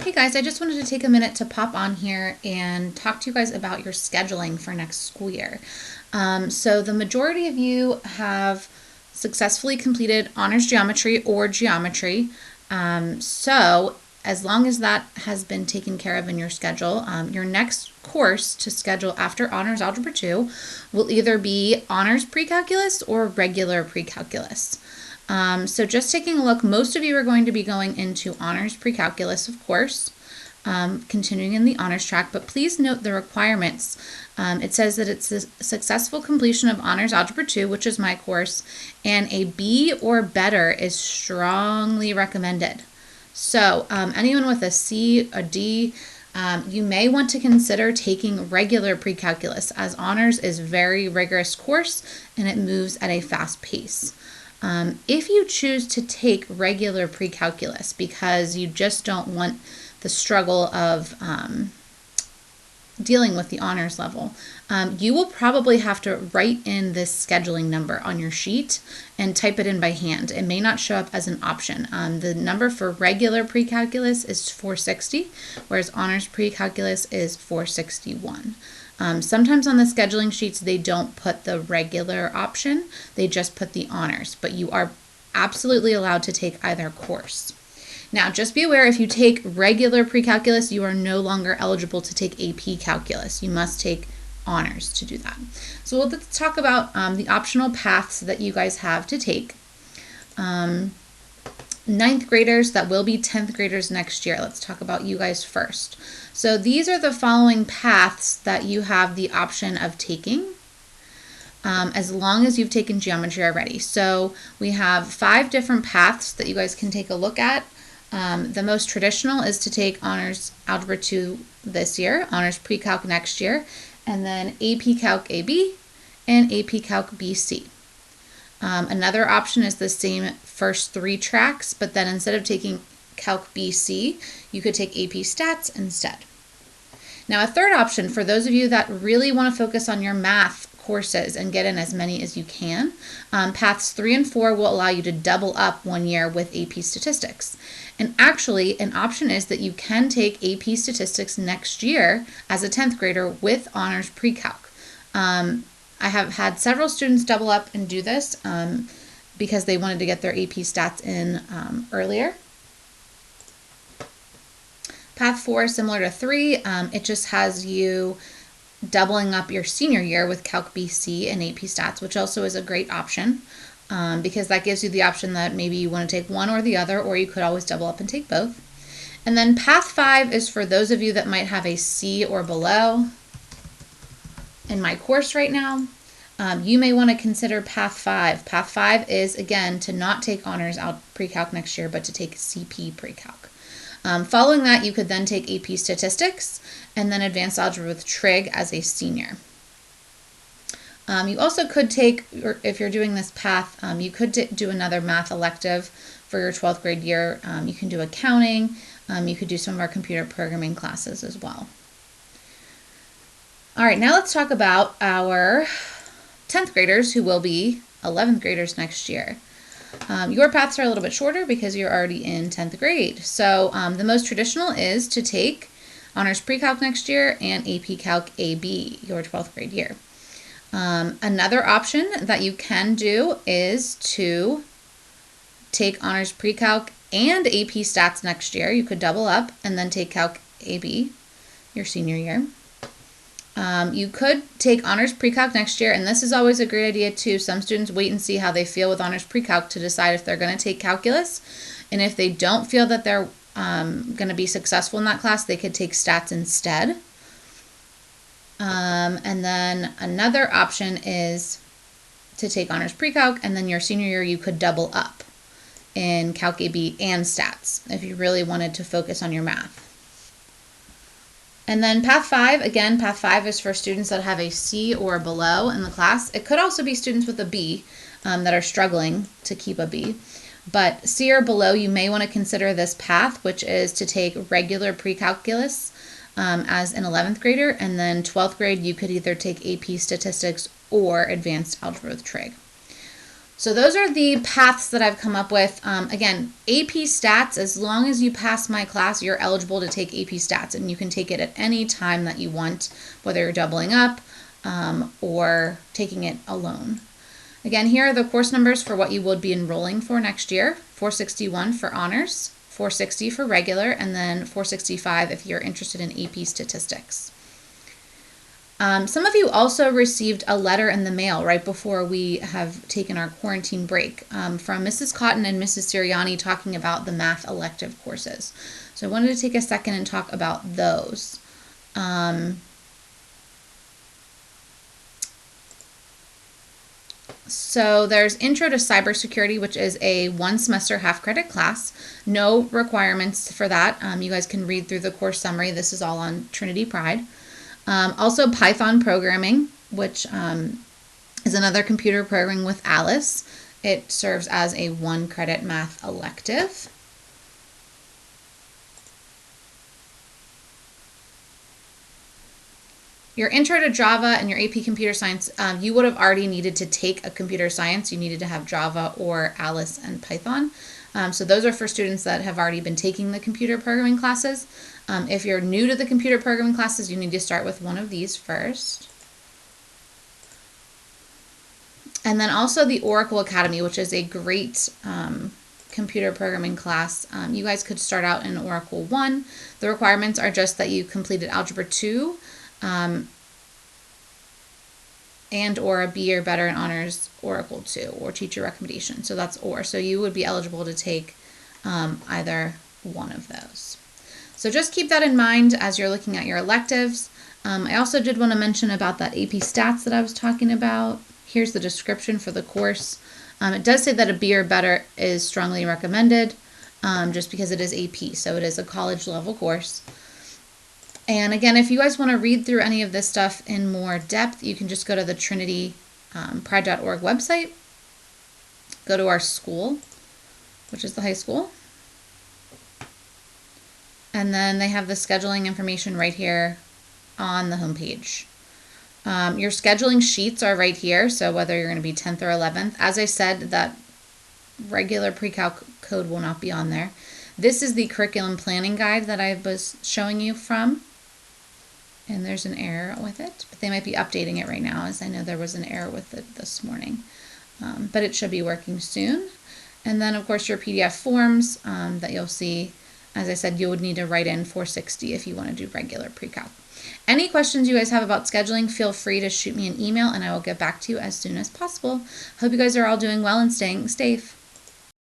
Hey guys, I just wanted to take a minute to pop on here and talk to you guys about your scheduling for next school year. So the majority of you have successfully completed honors geometry or geometry. So as long as that has been taken care of in your schedule, your next course to schedule after honors algebra 2 will either be honors pre-calculus or regular pre-calculus. So just taking a look, most of you are going to be going into honors pre-calculus, of course, continuing in the honors track, but please note the requirements. It says that it's the successful completion of honors algebra 2, which is my course, and a B or better is strongly recommended. So anyone with a C, a D, you may want to consider taking regular pre-calculus, as honors is a very rigorous course and it moves at a fast pace. If you choose to take regular pre-calculus because you just don't want the struggle of dealing with the honors level, you will probably have to write in this scheduling number on your sheet and type it in by hand. It may not show up as an option. The number for regular pre-calculus is 460, whereas honors pre-calculus is 461. Sometimes on the scheduling sheets, they don't put the regular option, they just put the honors, but you are absolutely allowed to take either course. Now, just be aware, if you take regular pre-calculus, you are no longer eligible to take AP Calculus. You must take honors to do that. So let's talk about the optional paths that you guys have to take. Ninth graders that will be 10th graders next year. Let's talk about you guys first. So these are the following paths that you have the option of taking as long as you've taken geometry already. So we have 5 different paths that you guys can take a look at. The most traditional is to take honors algebra 2 this year, honors pre-calc next year, and then AP Calc AB and AP Calc BC. Another option is the same first 3 tracks, but then instead of taking Calc BC, you could take AP Stats instead. Now, a third option for those of you that really want to focus on your math courses and get in as many as you can, paths 3 and 4 will allow you to double up 1 year with AP Statistics. And actually, an option is that you can take AP Statistics next year as a 10th grader with honors pre-calc. I have had several students double up and do this because they wanted to get their AP Stats in earlier. Path 4 is similar to 3. It just has you doubling up your senior year with Calc BC and AP Stats, which also is a great option because that gives you the option that maybe you want to take one or the other, or you could always double up and take both. And then Path 5 is for those of you that might have a C or below in my course right now. You may want to consider Path 5. Path 5 is, again, to not take honors pre-calc next year, but to take CP pre-calc. Following that, you could then take AP Statistics and then Advanced Algebra with Trig as a senior. You also could take, or if you're doing this path, you could do another math elective for your 12th grade year. You can do accounting. You could do some of our computer programming classes as well. All right, now let's talk about our 10th graders who will be 11th graders next year. Your paths are a little bit shorter because you're already in 10th grade. So the most traditional is to take honors pre-calc next year and AP Calc AB, your 12th grade year. Another option that you can do is to take honors pre-calc and AP Stats next year. You could double up and then take Calc AB your senior year. You could take honors pre-calc next year, and this is always a great idea too. Some students wait and see how they feel with honors pre-calc to decide if they're going to take calculus, and if they don't feel that they're going to be successful in that class, they could take stats instead. And then another option is to take honors pre-calc, and then your senior year you could double up in Calc AB and stats if you really wanted to focus on your math. And then Path 5, again, Path 5 is for students that have a C or below in the class. It could also be students with a B that are struggling to keep a B. But C or below, you may want to consider this path, which is to take regular pre-calculus as an 11th grader, and then 12th grade, you could either take AP Statistics or Advanced Algebra with Trig. So those are the paths that I've come up with. Again, AP Stats, as long as you pass my class, you're eligible to take AP Stats, and you can take it at any time that you want, whether you're doubling up or taking it alone. Again, here are the course numbers for what you would be enrolling for next year. 461 for honors, 460 for regular, and then 465 if you're interested in AP Statistics. Some of you also received a letter in the mail right before we have taken our quarantine break from Mrs. Cotton and Mrs. Siriani talking about the math elective courses. So I wanted to take a second and talk about those. So there's Intro to Cybersecurity, which is a 1 semester half credit class. No requirements for that. You guys can read through the course summary. This is all on Trinity Pride. Also Python programming, which is another computer programming with Alice. It serves as a 1 credit math elective. Your Intro to Java and your AP Computer Science, you would have already needed to take a computer science. You needed to have Java or Alice and Python. So those are for students that have already been taking the computer programming classes. If you're new to the computer programming classes, you need to start with one of these first. And then also the Oracle Academy, which is a great computer programming class. You guys could start out in Oracle 1. The requirements are just that you completed Algebra 2 and or a B or better in honors Oracle 2 or teacher recommendation. So that's or. So you would be eligible to take either one of those. So just keep that in mind as you're looking at your electives. I also did want to mention about that AP Stats that I was talking about. Here's the description for the course. It does say that a B or better is strongly recommended just because it is AP. So it is a college level course. And again, if you guys want to read through any of this stuff in more depth, you can just go to the trinitypride.org website, go to our school, which is the high school, and then they have the scheduling information right here on the homepage. Your scheduling sheets are right here, so whether you're going to be 10th or 11th. As I said, that regular pre-calc code will not be on there. This is the curriculum planning guide that I was showing you from. And there's an error with it, but they might be updating it right now, as I know there was an error with it this morning. But it should be working soon. And then, of course, your PDF forms that you'll see. As I said, you would need to write in 460 if you want to do regular pre-calc. Any questions you guys have about scheduling, feel free to shoot me an email, and I will get back to you as soon as possible. Hope you guys are all doing well and staying safe.